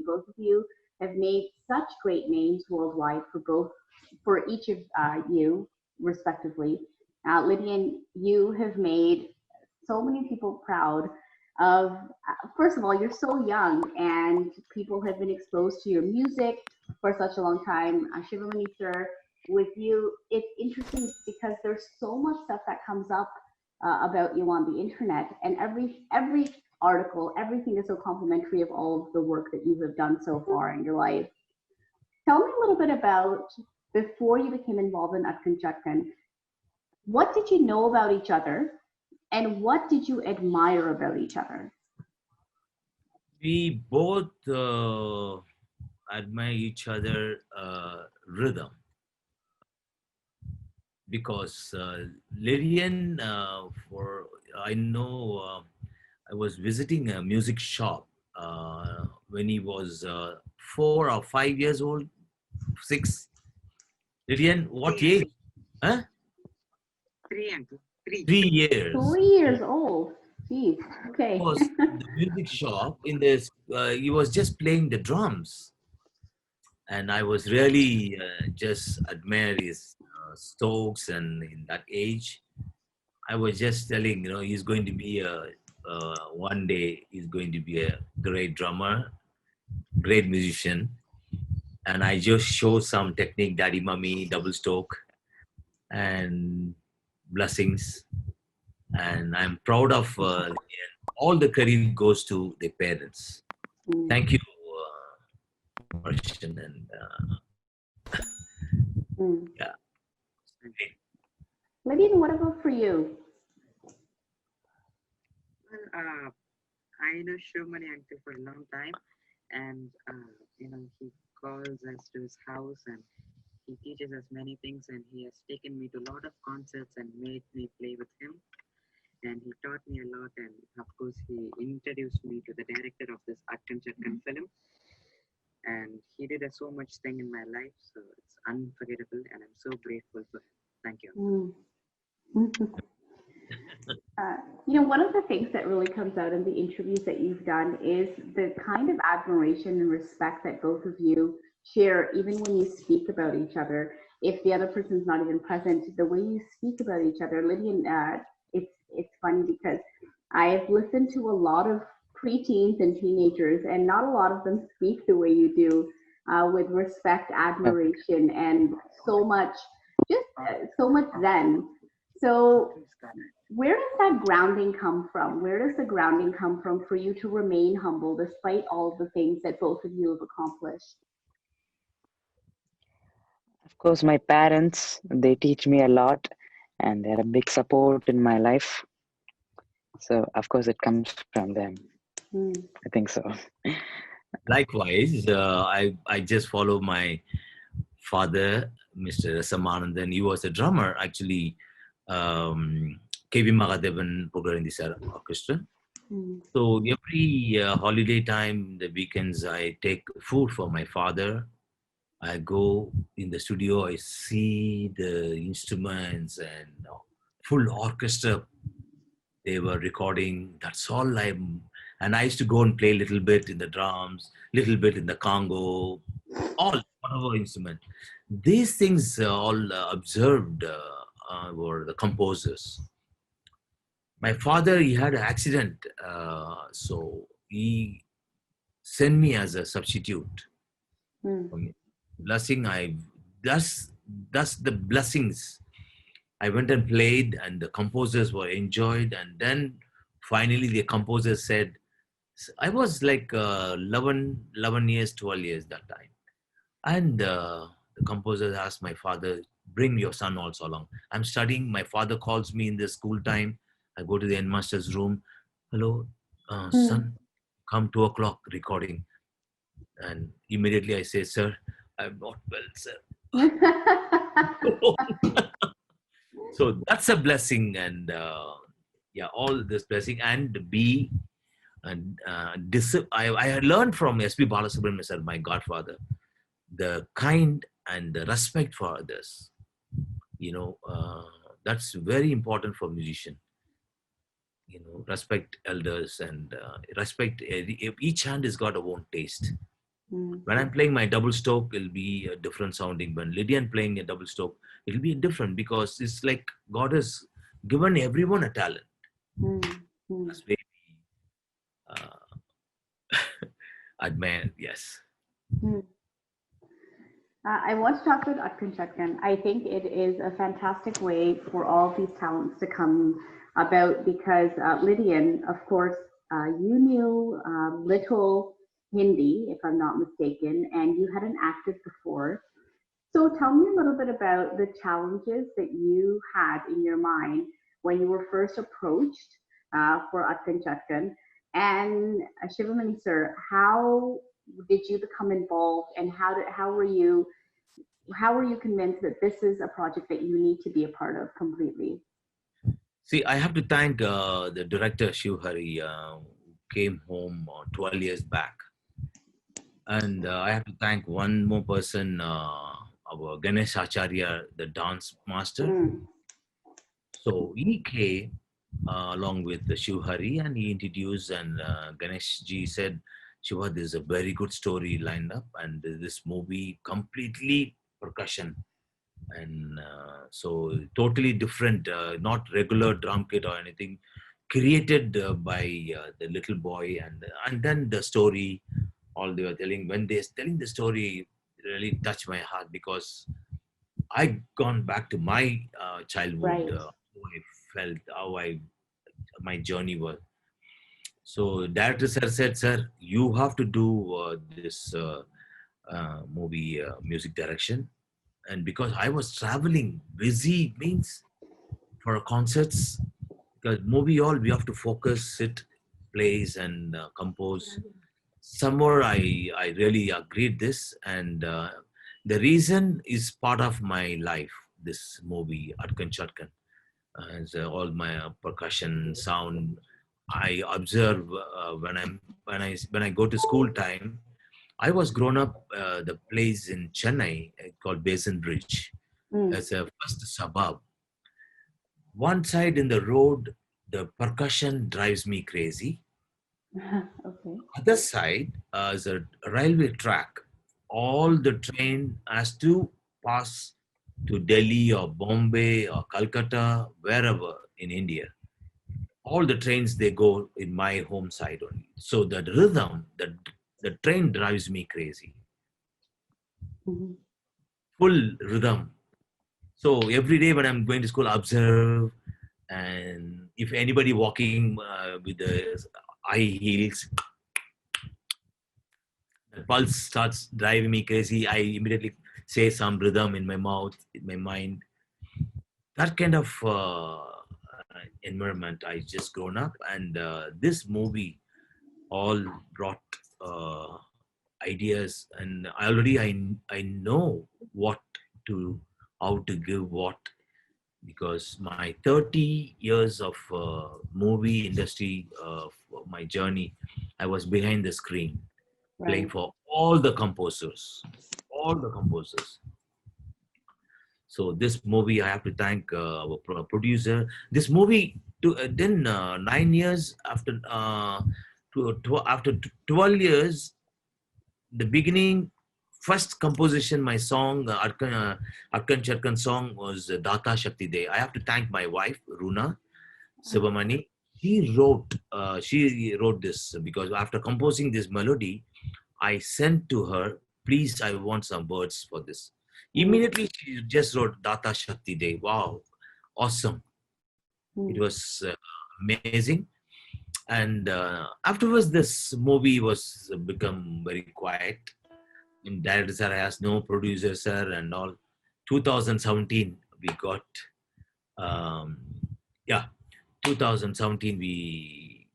Both of you have made such great names worldwide for each of you, respectively. Lydian, you have made so many people proud of, first of all, you're so young and people have been exposed to your music for such a long time. Shivamani, sir, with you, it's interesting because there's so much stuff that comes up about you on the internet, and every article, everything is so complimentary of all of the work that you have done so far in your life. Tell me a little bit about before you became involved in Atkan Chatkan. What did you know about each other, and what did you admire about each other? We both admire each other rhythm because Lydian, for I know I was visiting a music shop when he was 4 or 5 years old, 6. Lydian, what Three, age? uncle. Huh? Three, uncle. Three. 3 years. 3 years old. Jeez. Okay. Was in the music shop in this. He was just playing the drums, and I was really just admire his strokes. And in that age, I was just telling, he's going to be one day he's going to be a great drummer, great musician. And I just show some technique, daddy, mummy, double stroke, and blessings. And I'm proud of all the credit goes to the parents. Thank you, Marshan, and yeah. Lydian, what about for you? Well, I know Shivamani uncle for a long time, and he calls us to his house and he teaches us many things, and he has taken me to a lot of concerts and made me play with him. And he taught me a lot, and of course, he introduced me to the director of this Atkan Chatkan film. And he did so much thing in my life, so it's unforgettable, and I'm so grateful for him. Thank you. One of the things that really comes out in the interviews that you've done is the kind of admiration and respect that both of you share, even when you speak about each other. If the other person's not even present, the way you speak about each other, Lydian, it's funny because I've listened to a lot of preteens and teenagers, and not a lot of them speak the way you do, with respect, admiration, and so much, so much zen. So where does that grounding come from? Where does the grounding come from for you to remain humble despite all of the things that both of you have accomplished? Of course, my parents, they teach me a lot and they're a big support in my life. So, of course, it comes from them. I think so. Likewise, I just follow my father, Mr. Samanandan. He was a drummer, actually. K.V. Magadevan program in this orchestra. So every holiday time, the weekends, I take food for my father. I go in the studio, I see the instruments and full orchestra they were recording. That's all and I used to go and play a little bit in the drums, little bit in the Congo, all, whatever instrument. These things all observed were the composers. My father, he had an accident, so he sent me as a substitute. Blessing, that's the blessings. I went and played, and the composers were enjoyed, and then finally the composer said, I was like 11 years, 12 years that time. And the composer asked my father, bring your son also along. I'm studying. My father calls me in the school time. I go to the headmaster's room. Hello, son, come 2 o'clock recording. And immediately I say, sir, I'm not well, sir. So that's a blessing. And all this blessing. And B, I learned from S.P. Balasubramanian, sir, my godfather, the kind and the respect for others. That's very important for musician. Respect elders and respect. Each hand has got a own taste. Mm. When I'm playing my double stroke, it'll be a different sounding. When Lydian playing a double stroke, it'll be different because it's like God has given everyone a talent. Mm. Mm. That's very admired. Yes. Mm. I want to talk about Atkan Chatkan. I think it is a fantastic way for all of these talents to come about because Lydian, of course, you knew little Hindi, if I'm not mistaken, and you hadn't acted before. So tell me a little bit about the challenges that you had in your mind when you were first approached for Atkan Chatkan. And Shivamani sir, how did you become involved and how were you convinced that this is a project that you need to be a part of completely? See, I have to thank the director Shiv Hare, who came home 12 years back. And I have to thank one more person, our Ganesh Acharya, the dance master. Mm. So he came along with the Shiv Hare and he introduced, and Ganesh ji said, Shiva, there's a very good story lined up, and this movie completely percussion. And so totally different, not regular drum kit or anything, created by the little boy. And then the story, all they were telling, when they're telling the story, it really touched my heart because I gone back to my childhood, Right. how I felt, my journey was. So director sir said, sir, you have to do this movie music direction. And because I was traveling, busy means for concerts, because movie all we have to focus, sit, plays and compose. Somewhere I really agreed this, and the reason is part of my life. This movie, Atkan Chatkan, and all my percussion sound. I observe when I go to school time. I was grown up the place in Chennai called Basin Bridge Mm. as a first suburb. One side in the road, the percussion drives me crazy. Okay. Other side is a railway track. All the train has to pass to Delhi or Bombay or Calcutta, wherever in India. All the trains they go in my home side only. So the rhythm, the train drives me crazy. Mhm. Full rhythm. So every day when I'm going to school, I observe, and if anybody walking with the high heels, the pulse starts driving me crazy. I immediately say some rhythm in my mouth, in my mind. That kind of environment I just grown up, and this movie all brought uh, ideas, and I know what to how to give what, because my 30 years of movie industry, my journey, I was behind the screen playing Right. for all the composers, all the composers. So this movie, I have to thank our producer. This movie, then 9 years after, after 12 years, the beginning, first composition, my song, Atkan Chatkan song was Data Shakti Day. I have to thank my wife, Runa Sivamani. She wrote this because after composing this melody, I sent to her, please, I want some words for this. Mm. Immediately, she just wrote Data Shakti Day. Wow, awesome. It Mm. was amazing. And afterwards, this movie was become very quiet. And director sir has no producer sir and all. 2017, we got, um, yeah, 2017, we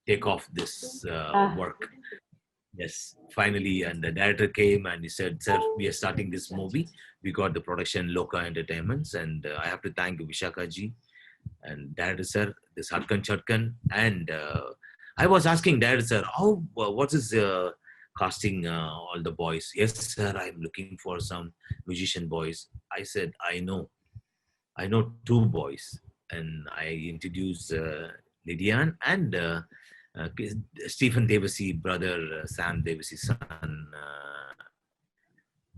take off this Ah. work. Yes, finally, and the director came and he said, "Sir, we are starting this movie. We got the production Lokaa Entertainments, and I have to thank Vishakha ji and director sir, this Atkan Chatkan." And I was asking director sir, "How? What is casting all the boys?" "Yes, sir, I'm looking for some musician boys." I said, I know two boys," and I introduced Lydian and Stephen Devasi, brother, Sam Devasi's son,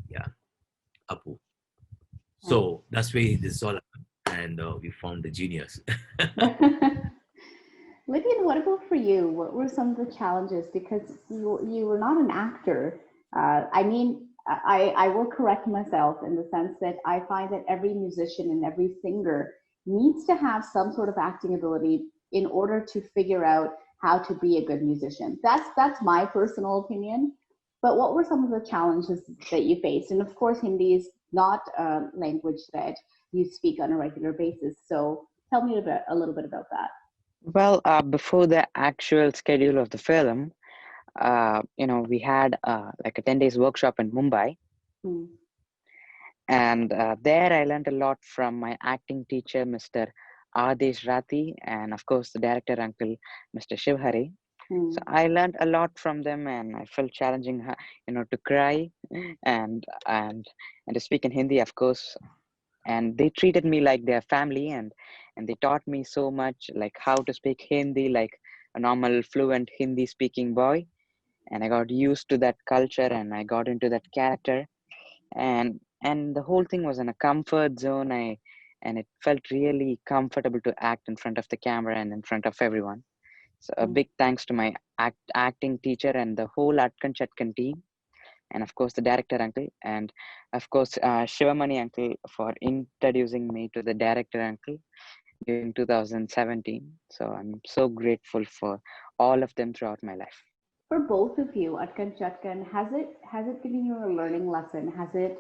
yeah, Apu. So that's why this is all happened, and we found the genius. Lydian, what about for you? What were some of the challenges? Because you were not an actor. I mean, I will correct myself in the sense that I find that every musician and every singer needs to have some sort of acting ability in order to figure out how to be a good musician. That's my personal opinion. But what were some of the challenges that you faced? And of course, Hindi is not a language that you speak on a regular basis. So tell me a little bit about that. Well, before the actual schedule of the film, we had like a 10 days workshop in Mumbai. Hmm. And there I learned a lot from my acting teacher, Mr. Adesh Rati, and of course the director uncle, Mr. Shiv Hare. So I learned a lot from them, and I felt challenging, to cry and to speak in Hindi, of course. And they treated me like their family, and they taught me so much, like how to speak Hindi like a normal fluent Hindi speaking boy. And I got used to that culture, and I got into that character, and the whole thing was in a comfort zone. And it felt really comfortable to act in front of the camera and in front of everyone. So a big thanks to my acting teacher and the whole Atkan Chatkan team, and of course the director uncle, and of course Sivamani uncle for introducing me to the director uncle during 2017. So I'm so grateful for all of them throughout my life. For both of you, Atkan Chatkan, has it given you a learning lesson? Has it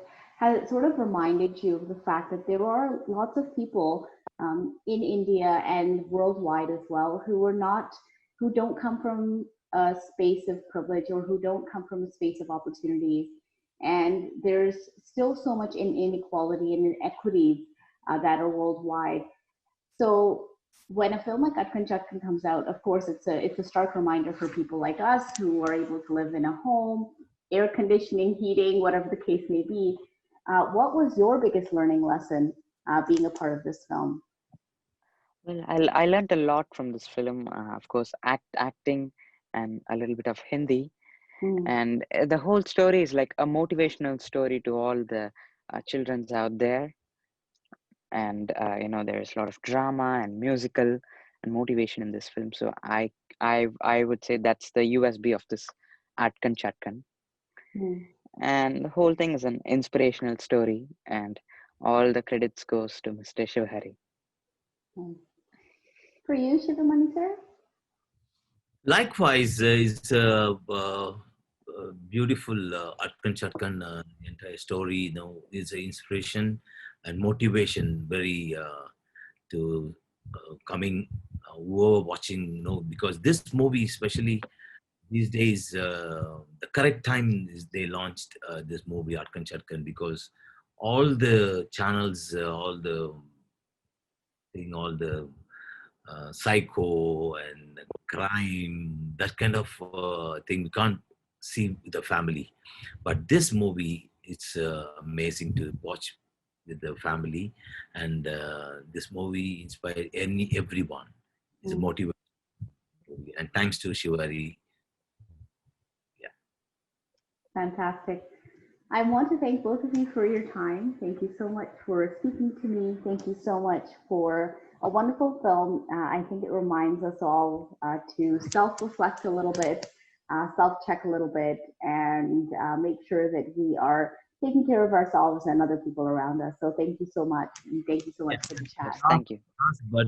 sort of reminded you of the fact that there are lots of people in India and worldwide as well who don't come from a space of privilege, or who don't come from a space of opportunities, and there's still so much inequality and inequities that are worldwide. So when a film like Atkan Chatkan comes out, of course, it's a stark reminder for people like us who are able to live in a home, air conditioning, heating, whatever the case may be. What was your biggest learning lesson being a part of this film? Well, I learned a lot from this film. Of course, acting and a little bit of Hindi. And the whole story is like a motivational story to all the childrens out there. And there's a lot of drama and musical and motivation in this film. So I would say that's the USB of this Atkan Chatkan. And the whole thing is an inspirational story, and all the credits goes to Mr. Shiv Hare. For you, Shivamani sir? Likewise, it's a beautiful Atkan Chatkan entire story. Is an inspiration and motivation, very to coming who are watching. Because this movie, especially these days, the correct time is they launched this movie Atkan Chatkan, because all the channels, all the psycho and crime, that kind of thing we can't see with the family. But this movie, it's amazing to watch with the family, and this movie inspired everyone. It's a motivation movie, and thanks to Shivari. Yeah. Fantastic. I want to thank both of you for your time. Thank you so much for speaking to me. Thank you so much for a wonderful film. I think it reminds us all to self-reflect a little bit, self-check a little bit, and make sure that we are taking care of ourselves and other people around us. So thank you so much. And thank you so much for the chat. Thank you. But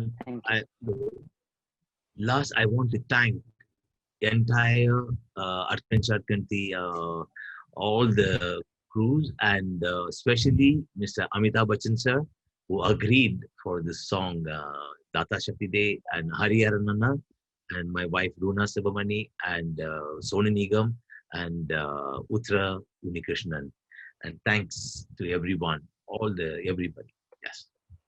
last, I want to thank the entire Atkan Chatkan, all the crews, and especially Mr. Amitabh Bachchan sir, who agreed for this song, Data Shakti Day, and Hari Aranana, and my wife Runa Sivamani, and Sonu Nigam, and Uttara Unikrishnan. And thanks to everyone, everybody. Yes.